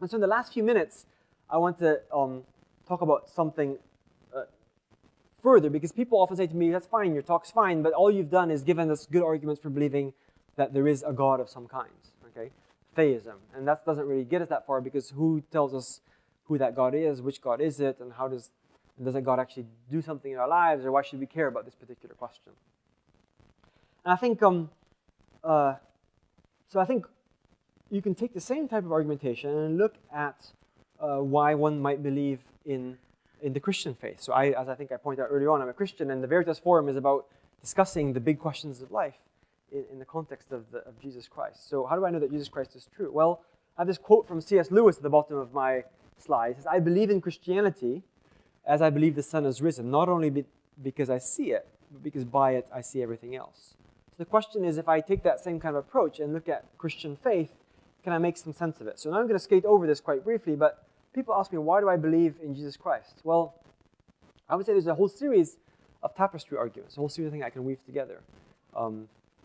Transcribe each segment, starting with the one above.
And so in the last few minutes, I want to talk about something further, because people often say to me, that's fine, your talk's fine, but all you've done is given us good arguments for believing that there is a God of some kind, okay? Theism. And that doesn't really get us that far, because who tells us who that God is, which God is it, and does that God actually do something in our lives, or why should we care about this particular question? And I think, so I think you can take the same type of argumentation and look at why one might believe in the Christian faith. So as I think I pointed out earlier on, I'm a Christian, and the Veritas Forum is about discussing the big questions of life in the context of Jesus Christ. So how do I know that Jesus Christ is true? Well, I have this quote from C.S. Lewis at the bottom of my slide. It says, "I believe in Christianity as I believe the sun has risen, not only because I see it, but because by it I see everything else." So the question is, if I take that same kind of approach and look at Christian faith, can I make some sense of it? So now I'm going to skate over this quite briefly, but people ask me, why do I believe in Jesus Christ? Well, I would say there's a whole series of tapestry arguments, a whole series of things I can weave together.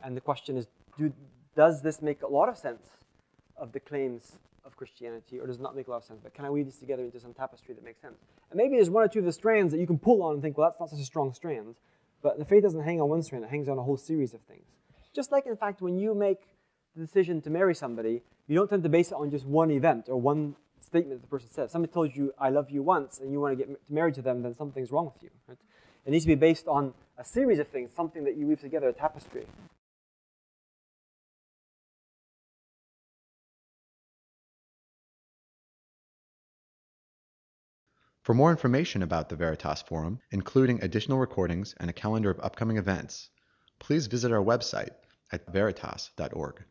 And the question is, does this make a lot of sense of the claims of Christianity, or does it not make a lot of sense? But can I weave this together into some tapestry that makes sense? And maybe there's one or two of the strands that you can pull on and think, well, that's not such a strong strand. But the faith doesn't hang on one strand, it hangs on a whole series of things. Just like, in fact, when you make the decision to marry somebody, you don't tend to base it on just one event or one statement the person says. Somebody told you, I love you once, and you want to get married to them, then something's wrong with you. Right? It needs to be based on a series of things, something that you weave together, a tapestry. For more information about the Veritas Forum, including additional recordings and a calendar of upcoming events, please visit our website at veritas.org.